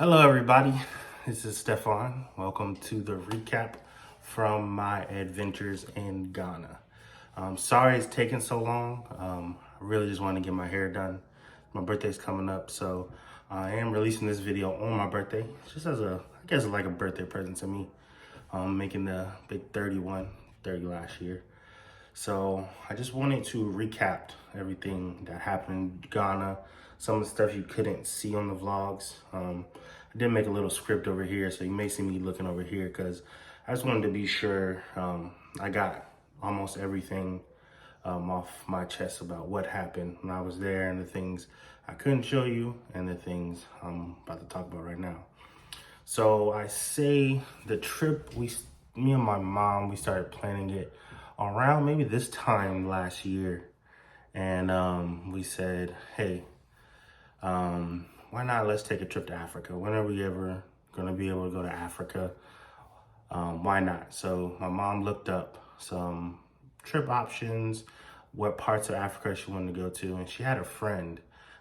Hello, everybody. This is Stefan. Welcome to the recap from my adventures in Ghana. Sorry it's taking so long. I really just wanted to get my hair done. My birthday's coming up, so I am releasing this video on my birthday, just as I guess like a birthday present to me. Making the big 30 last year. So I just wanted to recap everything that happened in Ghana, some of the stuff you couldn't see on the vlogs. I did make a little script over here, so you may see me looking over here because I just wanted to be sure I got almost everything off my chest about what happened when I was there and the things I couldn't show you and the things I'm about to talk about right now. So I say the trip, me and my mom, we started planning it around maybe this time last year. And we said, hey, why not let's take a trip to Africa? When are we ever gonna be able to go to Africa? Why not? So my mom looked up some trip options, what parts of Africa she wanted to go to, and she had a friend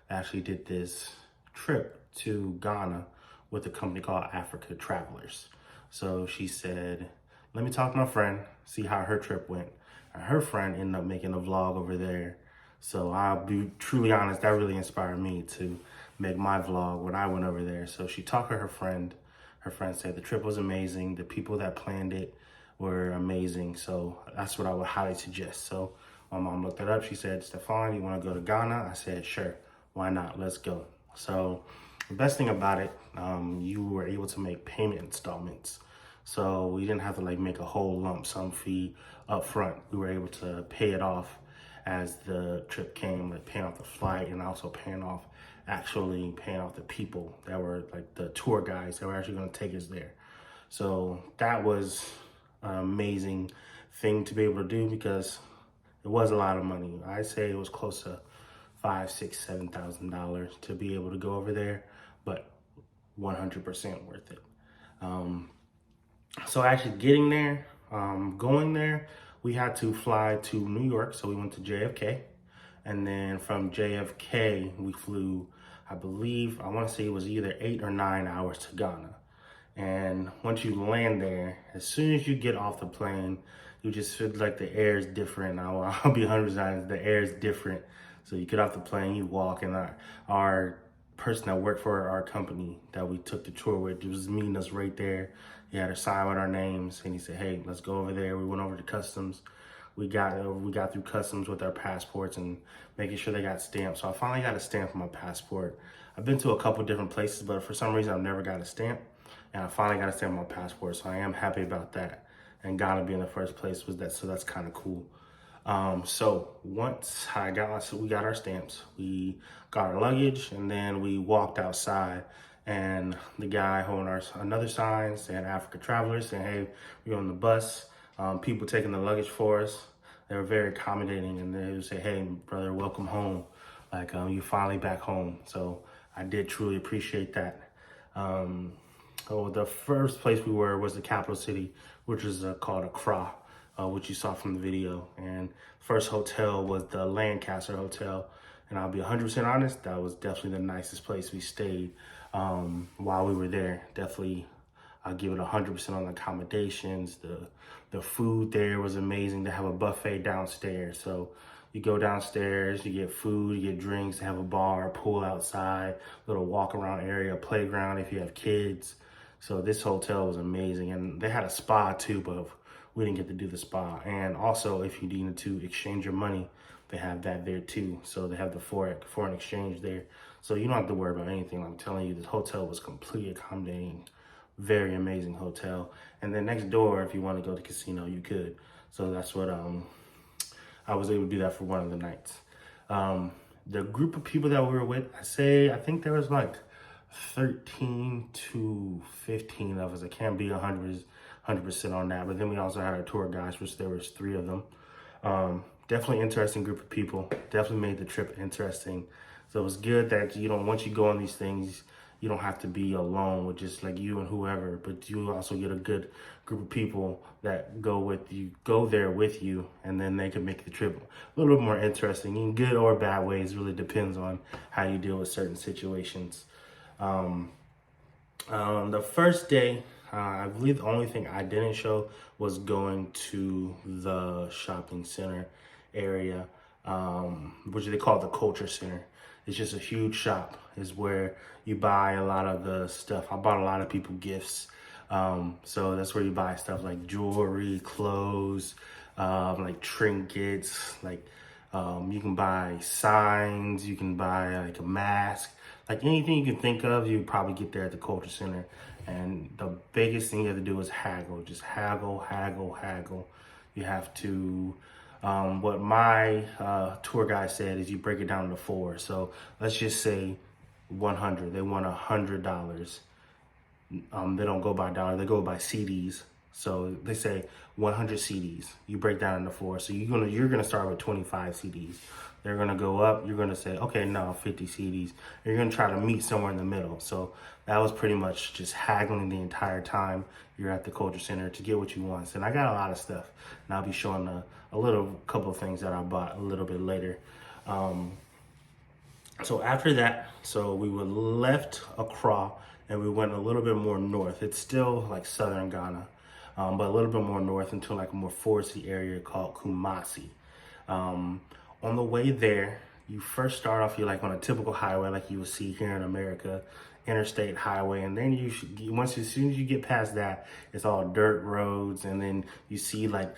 that actually did this trip to Ghana with a company called Africa Travelers. So she said, let me talk to my friend, see how her trip went. And her friend ended up making a vlog over there. So I'll be truly honest, that really inspired me to make my vlog when I went over there. So she talked to her friend. Her friend said the trip was amazing. The people that planned it were amazing. So that's what I would highly suggest. So my mom looked it up. She said, Stefan, you want to go to Ghana? I said, sure. Why not? Let's go. So the best thing about it, you were able to make payment installments. So we didn't have to like make a whole lump sum fee up front. We were able to pay it off as the trip came, like paying off the flight and also paying off the people that were like the tour guides that were actually going to take us there. So that was an amazing thing to be able to do because it was a lot of money. I say it was close to $5,000, $6,000, $7,000 to be able to go over there, but 100% worth it. So actually getting there, going there, we had to fly to New York. So we went to JFK. And then from JFK, we flew, I believe, I want to say it was either 8 or 9 hours to Ghana. And once you land there, as soon as you get off the plane, you just feel like the air is different. I'll be 100%, the air is different. So you get off the plane, you walk, and our person that worked for our company that we took the tour with was meeting us right there. He had a sign with our names, and he said, hey, let's go over there. We went over to customs. We got through customs with our passports and making sure they got stamps. So I finally got a stamp on my passport. I've been to a couple different places, but for some reason I've never got a stamp. And I finally got a stamp on my passport, so I am happy about that. And Ghana being the first place was that, so that's kind of cool. So once we got our stamps, we got our luggage, and then we walked outside. And the guy holding another sign saying Africa Travelers, saying, hey, we're on the bus. People taking the luggage for us. They were very accommodating, and they would say, hey, brother, welcome home. Like, you're finally back home. So I did truly appreciate that. So the first place we were was the capital city, which is called Accra, which you saw from the video. And first hotel was the Lancaster Hotel. And I'll be 100% honest, that was definitely the nicest place we stayed while we were there. Definitely, I'll give it 100% on the accommodations. The food there was amazing. They have a buffet downstairs. So you go downstairs, you get food, you get drinks, they have a bar, pool outside, little walk around area, playground if you have kids. So this hotel was amazing. And they had a spa too, but we didn't get to do the spa. And also if you needed to exchange your money, they have that there too. So they have the foreign exchange there. So you don't have to worry about anything. I'm telling you, this hotel was completely accommodating. Very amazing hotel. And then next door, if you want to go to the casino, you could. So that's what I was able to do that for one of the nights. The group of people that we were with, I think there was like 13 to 15 of us. I can't be 100% on that. But then we also had our tour guides, which there was 3 of them. Definitely interesting group of people. Definitely made the trip interesting. So it was good that, once you go on these things, you don't have to be alone with just like you and whoever, but you also get a good group of people that go there with you, and then they can make the trip a little bit more interesting in good or bad ways. Really depends on how you deal with certain situations. The first day, I believe the only thing I didn't show was going to the shopping center area, which they call the Culture Center. It's just a huge shop. Is where you buy a lot of the stuff. I bought a lot of people gifts. So that's where you buy stuff like jewelry, clothes, like trinkets, like you can buy signs, you can buy like a mask, like anything you can think of, you probably get there at the Culture Center. And the biggest thing you have to do is haggle, just haggle, haggle, haggle. You have to, what my tour guide said is you break it down to four. So let's just say 100, they want $100. They don't go by dollar, they go by CDs. So they say 100 CDs. You break down into four. So you're gonna start with 25 CDs. They're gonna go up. You're gonna say, okay, no, 50 CDs. You're gonna try to meet somewhere in the middle. So that was pretty much just haggling the entire time you're at the Culture Center to get what you want. And I got a lot of stuff, and I'll be showing a little couple of things that I bought a little bit later. So after that, so we were left Accra and we went a little bit more north. It's still like southern Ghana, but a little bit more north into like a more foresty area called Kumasi. On the way there, you first start off, you're like on a typical highway like you would see here in America, interstate highway, and then as soon as you get past that, it's all dirt roads, and then you see like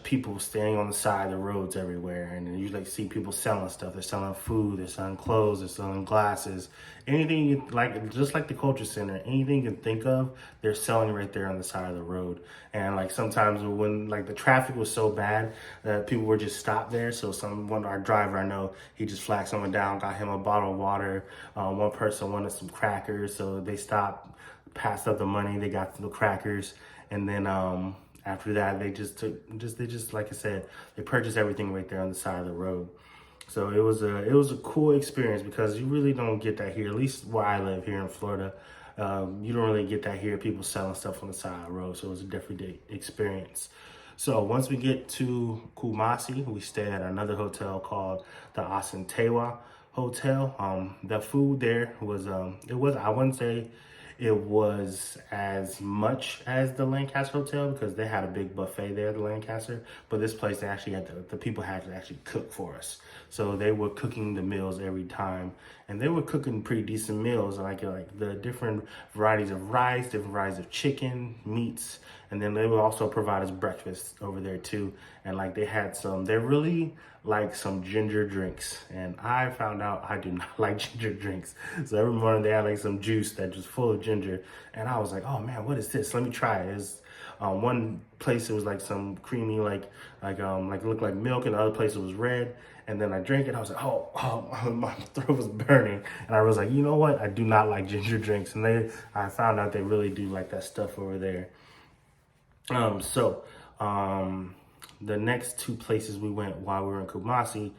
people standing on the side of the roads everywhere, and then you like see people selling stuff. They're selling food, they're selling clothes, they're selling glasses, anything you like, just like the Culture Center, anything you can think of, they're selling right there on the side of the road. And like sometimes when like the traffic was so bad that people were just stopped there, so our driver I know, he just flagged someone down, got him a bottle of water. One person wanted some crackers, so they stopped, passed up the money, they got the crackers, and then after that, they just like I said, they purchased everything right there on the side of the road. So it was a cool experience because you really don't get that here, at least where I live here in Florida. You don't really get that here, people selling stuff on the side of the road. So it was a different experience. So once we get to Kumasi, we stay at another hotel called the Asantewa Hotel. The food there was, I wouldn't say it was as much as the Lancaster Hotel because they had a big buffet there at the Lancaster, but this place they actually had the people had to actually cook for us. So they were cooking the meals every time, and they were cooking pretty decent meals, like the different varieties of rice, different varieties of chicken, meats, and then they would also provide us breakfast over there too. And like they really like some ginger drinks, and I found out I do not like ginger drinks. So every morning they had like some juice that was full of ginger, and I was like, oh man, what is this? Let me try it. It's, one place it was like some creamy, like it looked like milk, and the other place it was red. And then I drank it. I was like, oh, my throat was burning, and I was like, you know what? I do not like ginger drinks, and I found out they really do like that stuff over there. The next two places we went while we were in Kumasi,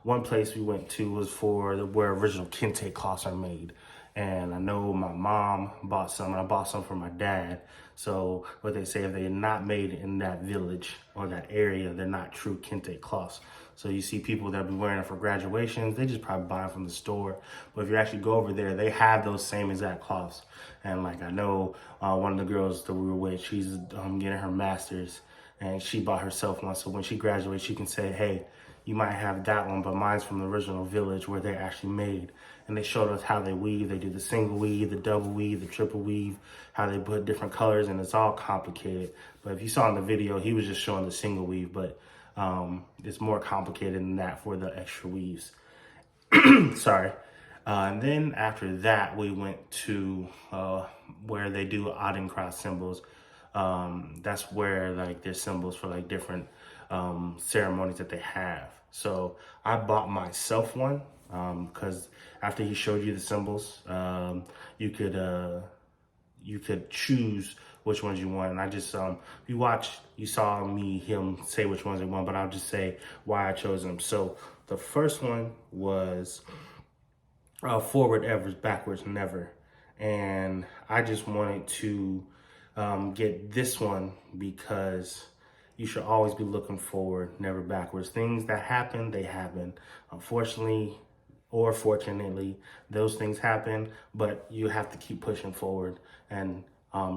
one place we went to was where original kente cloths are made. And I know my mom bought some, and I bought some for my dad. So what they say, if they're not made in that village or that area, they're not true kente cloths. So you see people that be wearing it for graduations, they just probably buy them from the store. But if you actually go over there, they have those same exact cloths. And like I know one of the girls that we were with, she's getting her master's, and she bought herself one. So when she graduates, she can say, hey, you might have that one, but mine's from the original village where they're actually made. And they showed us how they weave. They do the single weave, the double weave, the triple weave, how they put different colors, and it's all complicated. But if you saw in the video, he was just showing the single weave, but it's more complicated than that for the extra weaves. Sorry. And then after that, we went to where they do Adinkra symbols. That's where like there's symbols for like different ceremonies that they have. So I bought myself one because after he showed you the symbols, you could choose which ones you want. And I just, you saw him say which ones they want, but I'll just say why I chose them. So the first one was forward ever, backwards never. And I just wanted to get this one because you should always be looking forward, never backwards. Things that happen, they happen. Unfortunately, or fortunately, those things happen, but you have to keep pushing forward and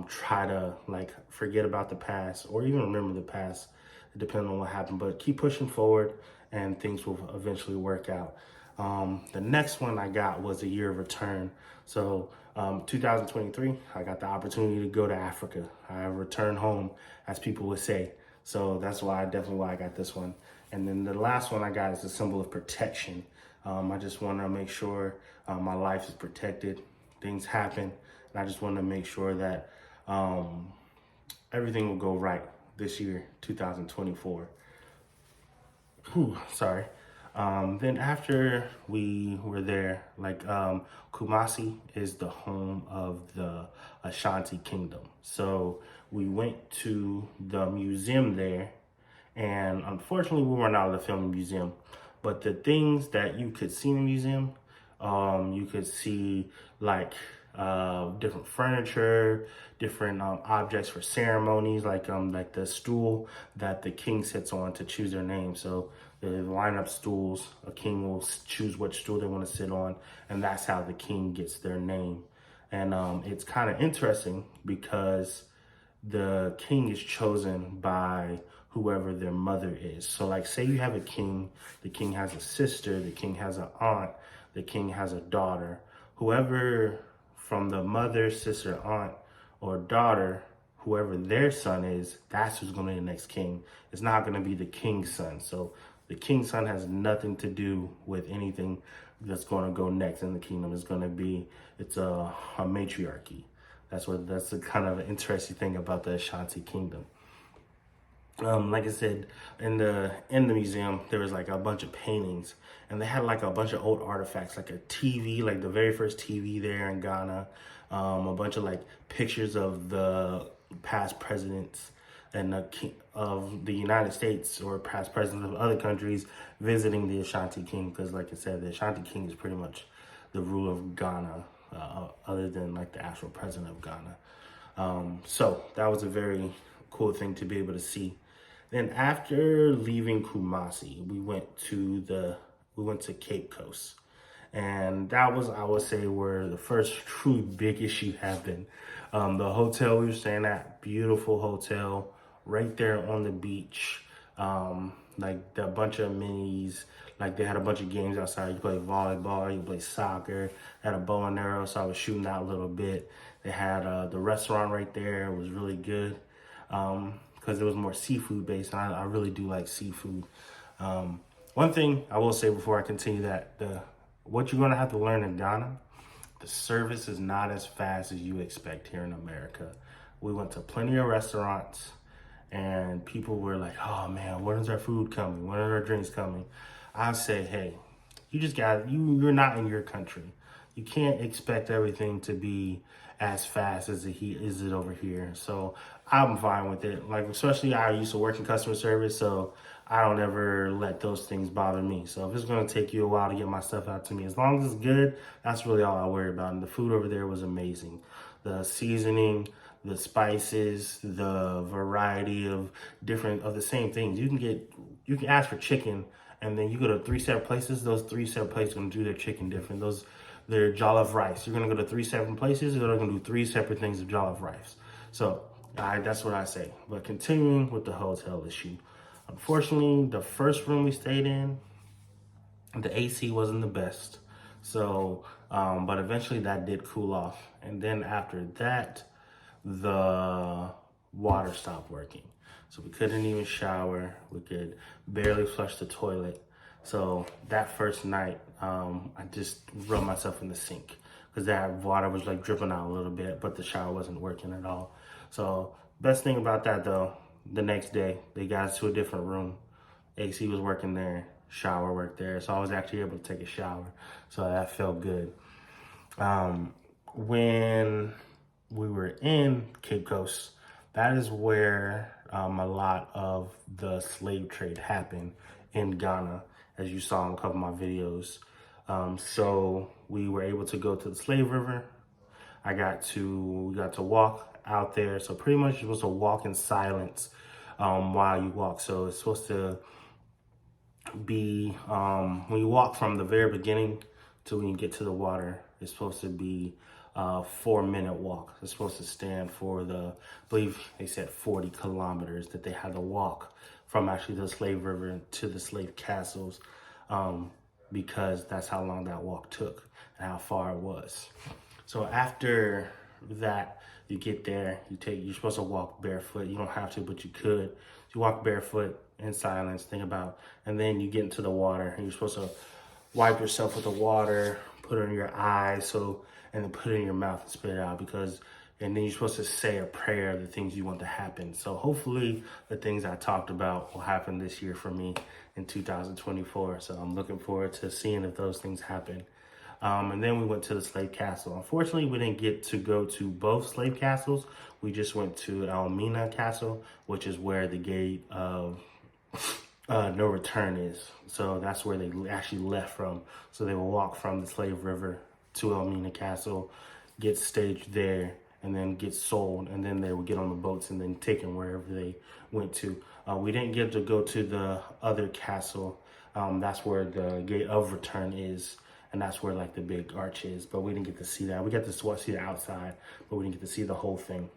try to like forget about the past or even remember the past, depending on what happened, but keep pushing forward and things will eventually work out. The next one I got was a year of return. So 2023, I got the opportunity to go to Africa. I returned home, as people would say. So that's definitely why I got this one. And then the last one I got is a symbol of protection. I just want to make sure my life is protected. Things happen, and I just want to make sure that everything will go right this year, 2024. Whew, sorry. Then after we were there, like Kumasi is the home of the Ashanti Kingdom. So we went to the museum there, and unfortunately we weren't allowed to film in the museum. But the things that you could see in the museum, you could see like different furniture, different objects for ceremonies, like the stool that the king sits on to choose their name. So they line up stools. A king will choose which stool they want to sit on, and that's how the king gets their name. And it's kind of interesting because the king is chosen by whoever their mother is. So like say you have a king, the king has a sister, the king has an aunt, the king has a daughter. Whoever from the mother, sister, aunt, or daughter, whoever their son is, that's who's going to be the next king. It's not going to be the king's son. So the king's son has nothing to do with anything that's going to go next in the kingdom. It's a matriarchy. That's the kind of interesting thing about the Ashanti Kingdom. Like I said, in the museum, there was like a bunch of paintings, and they had like a bunch of old artifacts, like a TV, like the very first TV there in Ghana, a bunch of like pictures of the past presidents and of the United States or past presidents of other countries visiting the Ashanti King, because like I said, the Ashanti King is pretty much the ruler of Ghana, other than like the actual president of Ghana. So that was a very cool thing to be able to see. Then after leaving Kumasi, we went to Cape Coast. And that was, I would say, where the first true big issue happened. The hotel we were staying at, beautiful hotel, right there on the beach. Like a bunch of amenities, like they had a bunch of games outside. You play volleyball, you play soccer, had a bow and arrow, so I was shooting that a little bit. They had the restaurant right there, it was really good. Because it was more seafood based, and I really do like seafood. One thing I will say before I continue what you're gonna have to learn in Ghana, the service is not as fast as you expect here in America. We went to plenty of restaurants, and people were like, oh man, when is our food coming? When are our drinks coming? I say, hey, you're not in your country. You can't expect everything to be as fast as it over here. So I'm fine with it. Like, especially I used to work in customer service, so I don't ever let those things bother me. So if it's gonna take you a while to get my stuff out to me, as long as it's good, that's really all I worry about. And the food over there was amazing. The seasoning, the spices, the variety of the same things. You can ask for chicken, and then you go to 3 separate places. Those 3 separate places are gonna do their chicken different. They're jollof rice. You're gonna go to 3 separate places, they're gonna do 3 separate things of jollof rice. So that's what I say. But continuing with the hotel issue. Unfortunately, the first room we stayed in, the AC wasn't the best. So, but eventually that did cool off. And then after that, the water stopped working. So we couldn't even shower. We could barely flush the toilet. So that first night, I just rubbed myself in the sink because that water was like dripping out a little bit, but the shower wasn't working at all. So best thing about that though, the next day, they got us to a different room. AC was working there, shower worked there. So I was actually able to take a shower. So that felt good. When we were in Cape Coast, that is where a lot of the slave trade happened in Ghana, as you saw in a couple of my videos. So we were able to go to the Slave River. We got to walk out there. So pretty much you're supposed to walk in silence while you walk. So it's supposed to be, when you walk from the very beginning till when you get to the water. It's supposed to be a 4-minute walk. It's supposed to stand for I believe they said 40 kilometers that they had to walk from actually the Slave River to the slave castles, because that's how long that walk took and how far it was. So after that, you get there, you're supposed to walk barefoot. You don't have to, but you could. You walk barefoot in silence, think about, and then you get into the water and you're supposed to wipe yourself with the water, put it in your eyes, and then put it in your mouth and spit it out, and then you're supposed to say a prayer of the things you want to happen. So hopefully the things I talked about will happen this year for me in 2024. So I'm looking forward to seeing if those things happen. And then we went to the slave castle. Unfortunately, we didn't get to go to both slave castles. We just went to Elmina Castle, which is where the gate of no return is. So that's where they actually left from. So they will walk from the Slave River to Elmina Castle, get staged there, and then get sold. And then they would get on the boats and then taken wherever they went to. We didn't get to go to the other castle. That's where the gate of return is. And that's where like the big arch is, but we didn't get to see that. We got to see the outside, but we didn't get to see the whole thing.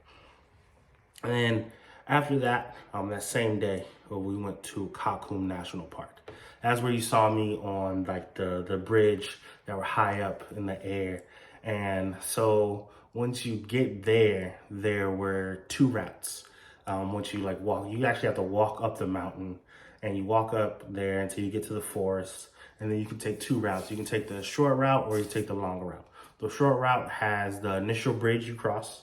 And then after that, that same day, we went to Kakum National Park. That's where you saw me on like the bridge that were high up in the air. And so once you get there, there were 2 routes. Once you like walk, you actually have to walk up the mountain, and you walk up there until you get to the forest. And then you can take 2 routes. You can take the short route or you take the longer route. The short route has the initial bridge you cross,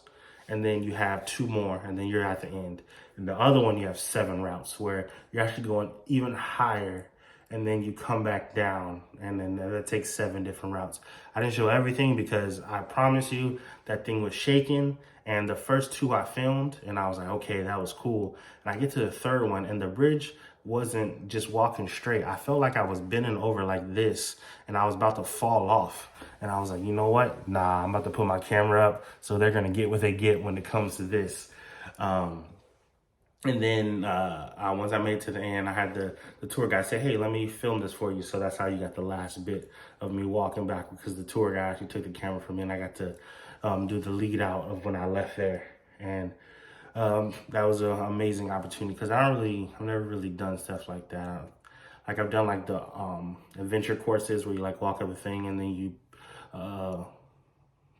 and then you have 2 more, and then you're at the end. And the other one, you have 7 routes where you're actually going even higher, and then you come back down, and then that takes 7 different routes. I didn't show everything because I promise you that thing was shaking, and the first 2 I filmed, and I was like, okay, that was cool. And I get to the 3rd one, and the bridge wasn't just walking straight. I felt like I was bending over like this, and I was about to fall off. And I was like, you know what? Nah, I'm about to put my camera up, so they're gonna get what they get when it comes to this. And then once I made it to the end, I had the tour guide say, hey, let me film this for you. So that's how you got the last bit of me walking back, because the tour guide actually took the camera from me, and I got to do the lead out of when I left there. And that was an amazing opportunity, because I've never really done stuff like that. Like I've done like the adventure courses where you like walk up a thing and then you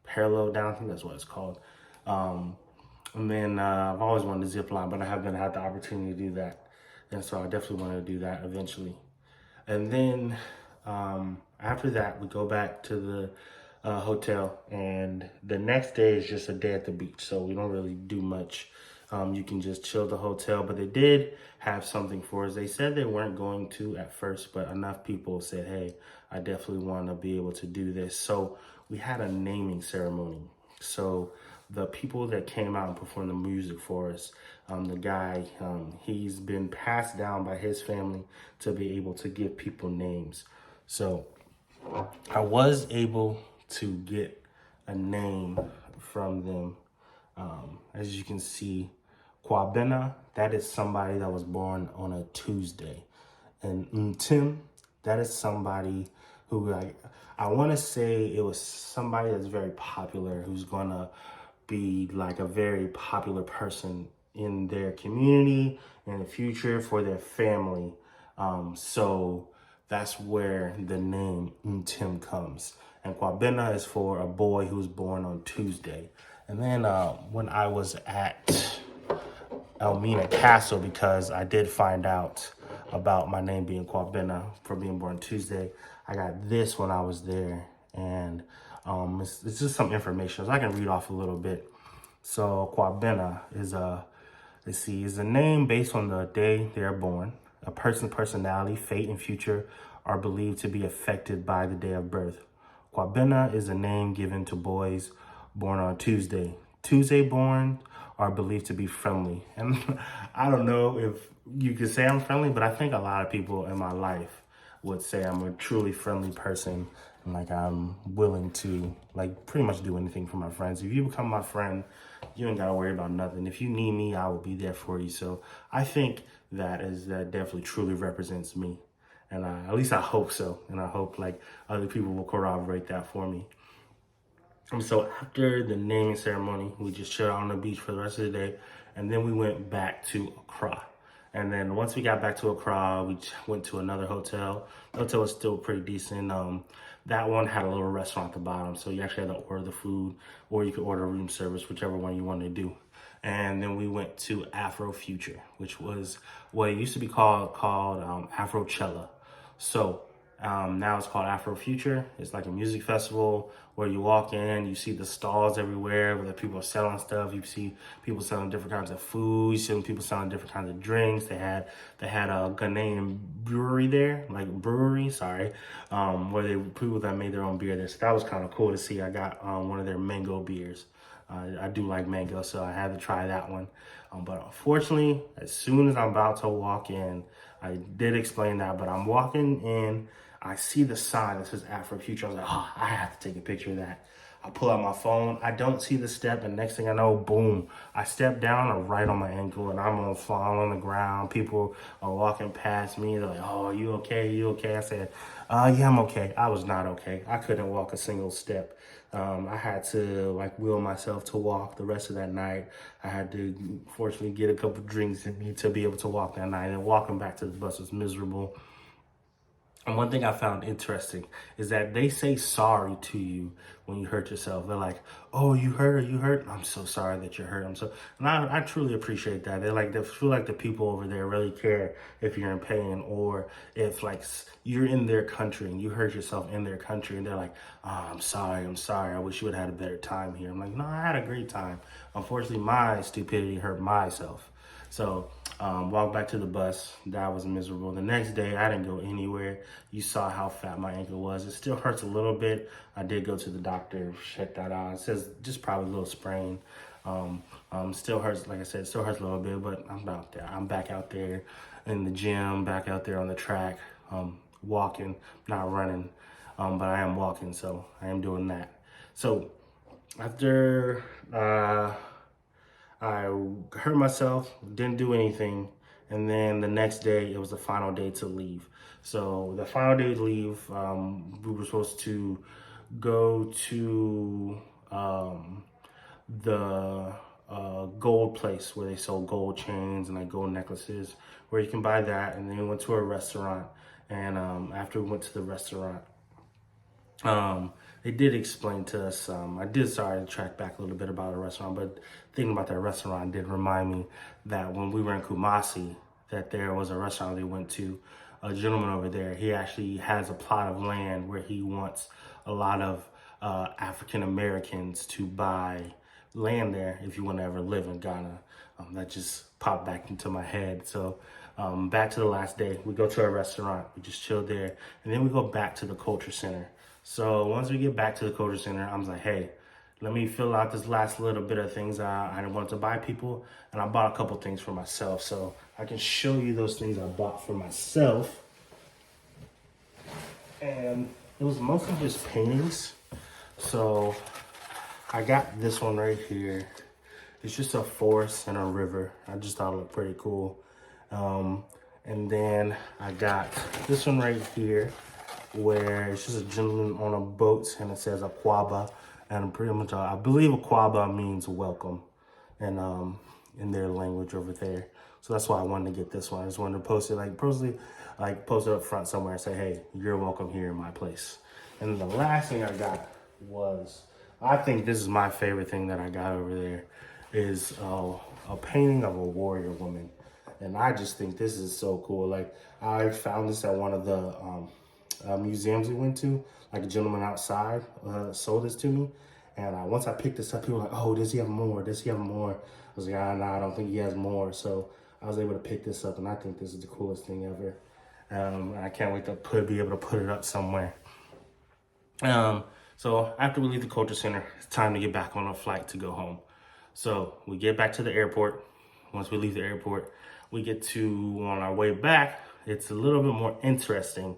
parallel down. I think that's what it's called. And then I've always wanted to zip line, but I haven't had the opportunity to do that. And so I definitely want to do that eventually. And then after that, we go back to the hotel, and the next day is just a day at the beach. So we don't really do much. You can just chill at the hotel, but they did have something for us. They said they weren't going to at first, but enough people said, hey, I definitely want to be able to do this. So we had a naming ceremony. So the people that came out and performed the music for us, the guy, he's been passed down by his family to be able to give people names. So I was able to get a name from them. As you can see, Kwabena, that is somebody that was born on a Tuesday. And Tim, that is somebody who I want to say it was somebody that's very popular, who's going to be like a very popular person in their community in the future for their family. So that's where the name Tim comes. And Kwabena is for a boy who was born on Tuesday. And then when I was at Elmina Castle, because I did find out about my name being Kwabena for being born Tuesday, I got this when I was there. And it's just some information, so I can read off a little bit. So Kwabena is a name based on the day they're born. A person's personality, fate, and future are believed to be affected by the day of birth. Kwabena is a name given to boys born on Tuesday. Tuesday born are believed to be friendly. And I don't know if you could say I'm friendly, but I think a lot of people in my life would say I'm a truly friendly person. And like I'm willing to like pretty much do anything for my friends. If you become my friend, you ain't gotta worry about nothing. If you need me, I will be there for you. So I think that definitely truly represents me. And at least I hope so. And I hope like other people will corroborate that for me. And so after the naming ceremony, we just chilled out on the beach for the rest of the day. And then we went back to Accra. And then once we got back to Accra, we went to another hotel. The hotel was still pretty decent. That one had a little restaurant at the bottom. So you actually had to order the food, or you could order room service, whichever one you wanted to do. And then we went to Afro Future, which was what it used to be called Afrochella. So now it's called Afro Future. It's like a music festival where you walk in, you see the stalls everywhere where the people are selling stuff. You see people selling different kinds of food. You see people selling different kinds of drinks. They had a Ghanaian brewery there, where people that made their own beer there. So that was kind of cool to see. I got one of their mango beers. I do like mango, so I had to try that one. But unfortunately, as soon as I'm about to walk in, I did explain that, but I'm walking in, I see the sign that says Afro Future. I was like, oh, I have to take a picture of that. I pull out my phone. I don't see the step, and next thing I know, boom, I step down and right on my ankle, and I'm on fall on the ground. People are walking past me. They're like, oh, you okay? You okay? I said, yeah, I'm okay. I was not okay. I couldn't walk a single step. I had to like will myself to walk the rest of that night. I had to fortunately get a couple drinks in me to be able to walk that night, and walking back to the bus was miserable. And one thing I found interesting is that they say sorry to you when you hurt yourself. They're like, oh, you hurt? I'm so sorry that you're hurt. And I truly appreciate that. They feel like the people over there really care if you're in pain, or if like you're in their country and you hurt yourself in their country, and they're like, oh, I'm sorry. I wish you would have had a better time here. I'm like, no, I had a great time. Unfortunately, my stupidity hurt myself. So walked back to the bus. That was miserable. The next day, I didn't go anywhere. You saw how fat my ankle was. It still hurts a little bit. I did go to the doctor, check that out. It says just probably a little sprain. Still hurts, like I said, still hurts a little bit, but I'm about there. I'm back out there in the gym, back out there on the track, walking, not running, but I am walking, so I am doing that. So after I hurt myself, didn't do anything, and then the next day, it was the final day to leave. So the final day to leave, we were supposed to go to the gold place where they sold gold chains and like gold necklaces, where you can buy that. And then we went to a restaurant, and after we went to the restaurant, they did explain to us, I did to track back a little bit about the restaurant, but thinking about that restaurant did remind me that when we were in Kumasi, that there was a restaurant they went to. A gentleman over there, he actually has a plot of land where he wants a lot of African Americans to buy land there if you want to ever live in Ghana. That just popped back into my head. So back to the last day, we go to a restaurant, we just chill there, and then we go back to the culture center. So once we get back to the culture center, I was like, hey, let me fill out this last little bit of things I wanted to buy people. And I bought a couple things for myself. So I can show you those things I bought for myself. And it was mostly just paintings. So I got this one right here. It's just a forest and a river. I just thought it looked pretty cool. And then I got this one right here, where it's just a gentleman on a boat, and it says Akwaba, and pretty much I believe Akwaba means welcome, and in their language over there. So that's why I wanted to get this one. I just wanted to post it up front somewhere and say, hey, you're welcome here in my place. And the last thing I got was, I think this is my favorite thing that I got over there, is a painting of a warrior woman. And I just think this is so cool. Like, I found this at one of the museums we went to. Like, a gentleman outside sold this to me. And once I picked this up, people were like, oh, does he have more? Does he have more? I was like, no, I don't think he has more. So I was able to pick this up, and I think this is the coolest thing ever. I can't wait to be able to put it up somewhere. So after we leave the culture center, it's time to get back on a flight to go home. So we get back to the airport. Once we leave the airport, we get to, on our way back, it's a little bit more interesting.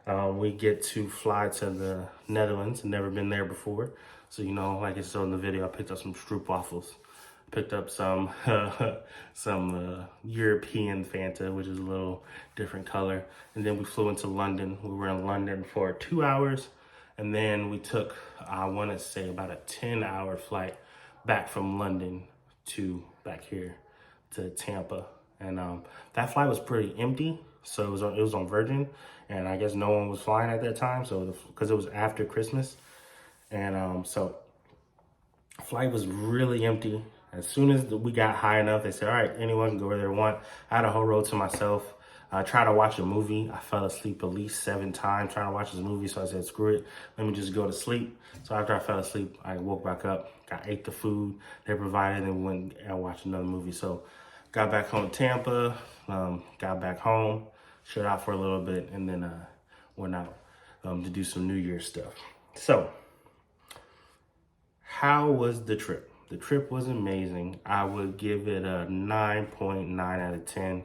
We get to fly to the Netherlands. Never been there before. So, like I saw in the video, I picked up some stroopwafels. Picked up some some European Fanta, which is a little different color. And then we flew into London. We were in London for 2 hours. And then we took, I want to say, about a 10-hour flight back from London to back here to Tampa. And that flight was pretty empty. So it was on Virgin. And I guess no one was flying at that time. So because it was after Christmas. And so flight was really empty. As soon as we got high enough, they said, all right, anyone can go where they want. I had a whole row to myself. I tried to watch a movie. I fell asleep at least 7 times trying to watch this movie. So I said, screw it. Let me just go to sleep. So after I fell asleep, I woke back up, ate the food they provided, and went and watched another movie. So got back home to Tampa, got back home, shut out for a little bit, and then went out to do some New Year's stuff. So how was the trip? The trip was amazing. I would give it a 9.9 out of 10.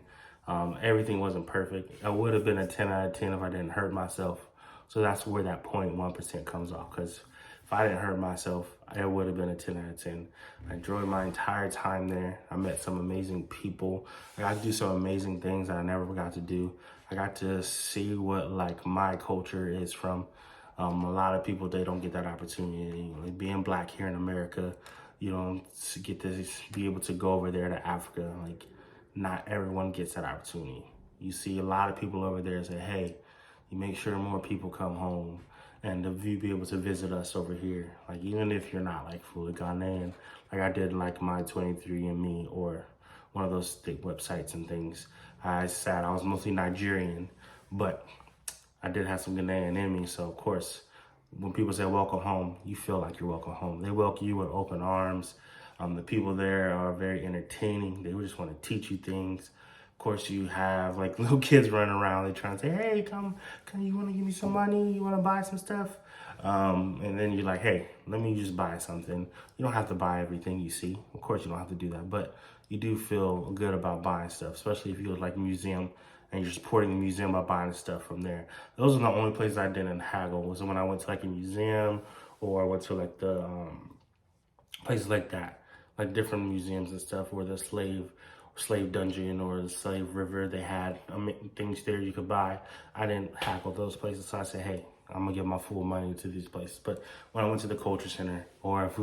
Everything wasn't perfect. I would have been a 10 out of 10 if I didn't hurt myself. So that's where that 0.1% comes off. Because if I didn't hurt myself, it would have been a 10 out of 10. I enjoyed my entire time there. I met some amazing people. I got to do some amazing things that I never got to do. I got to see what like my culture is from. A lot of people, they don't get that opportunity. Like being black here in America, you don't get to be able to go over there to Africa. Like, not everyone gets that opportunity. You see a lot of people over there say, hey, you make sure more people come home and you be able to visit us over here. Like, even if you're not like fully Ghanaian, like I did like my 23andMe or one of those thick websites and things. I was mostly Nigerian, but I did have some Ghanaian in me. So of course, when people say welcome home, you feel like you're welcome home. They welcome you with open arms. The people there are very entertaining. They just want to teach you things. Of course, you have like little kids running around. They trying to say, hey, come, you want to give me some money? You want to buy some stuff? And then you're like, hey, let me just buy something. You don't have to buy everything you see. Of course, you don't have to do that. But you do feel good about buying stuff, especially if you go to like a museum and you're supporting the museum by buying stuff from there. Those are the only places I didn't haggle, was when I went to like a museum or I went to like the places like that, like different museums and stuff where the slave dungeon or the slave river, they had things there you could buy. I didn't haggle those places, so I said, hey, I'm gonna give my full money to these places. But when I went to the culture center, or if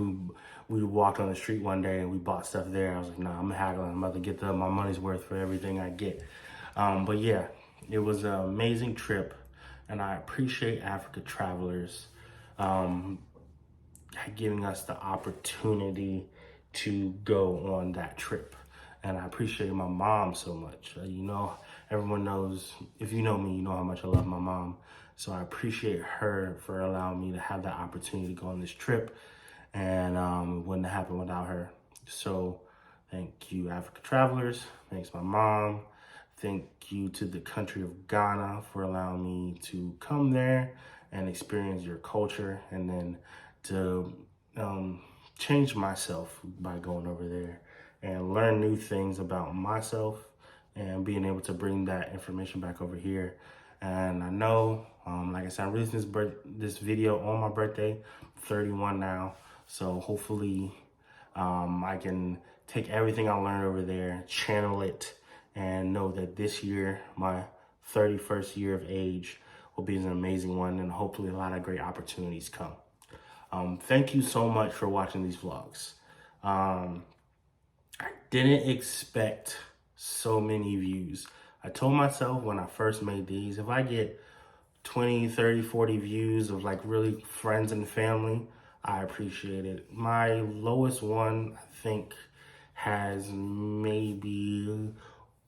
we walked on the street one day and we bought stuff there, I was like, nah, I'm haggling. I'm about to get my money's worth for everything I get. But yeah, it was an amazing trip, and I appreciate Africa Travelers giving us the opportunity to go on that trip. And I appreciate my mom so much. Everyone knows, if you know me, you know how much I love my mom. So I appreciate her for allowing me to have that opportunity to go on this trip, and it wouldn't have happened without her. So thank you, Africa Travelers. Thanks, my mom. Thank you to the country of Ghana for allowing me to come there and experience your culture, and then to change myself by going over there and learn new things about myself and being able to bring that information back over here. And I know, like I said, I'm releasing this video on my birthday, I'm 31 now. So hopefully I can take everything I learned over there, channel it, and know that this year, my 31st year of age, will be an amazing one, and hopefully a lot of great opportunities come. Thank you so much for watching these vlogs. I didn't expect so many views. I told myself when I first made these, if I get 20, 30, 40 views of like really friends and family, I appreciate it. My lowest one, I think, has maybe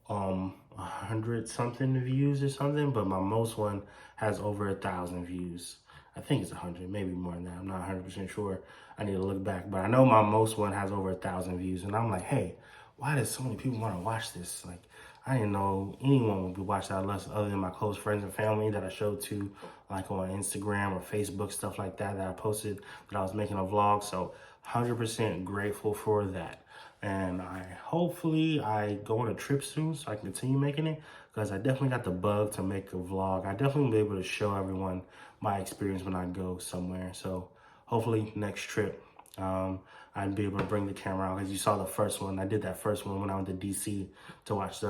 100 something views or something, but my most one has over 1,000 views. I think it's 100, maybe more than that. I'm not 100% sure. I need to look back, but I know my most one has over 1,000 views, and I'm like, hey, why does so many people want to watch this? Like, I didn't know anyone would be watching that unless other than my close friends and family that I showed to, like on Instagram or Facebook, stuff like that I posted that I was making a vlog. So 100% grateful for that. And hopefully I go on a trip soon so I can continue making it, because I definitely got the bug to make a vlog. I definitely will be able to show everyone my experience when I go somewhere. So hopefully next trip I'd be able to bring the camera out, because you saw the first one. I did that first one when I went to DC to watch the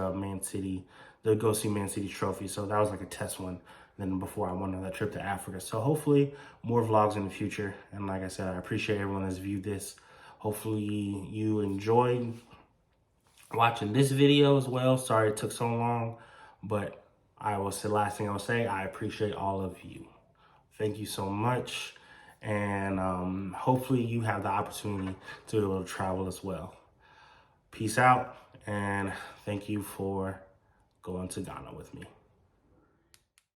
go see Man City trophy. So that was like a test one. Then before I went on that trip to Africa. So hopefully more vlogs in the future. And like I said, I appreciate everyone that's viewed this. Hopefully you enjoyed watching this video as well. Sorry it took so long, but the last thing I will say, I appreciate all of you. Thank you so much. And hopefully you have the opportunity to be able to travel as well. Peace out, and thank you for going to Ghana with me.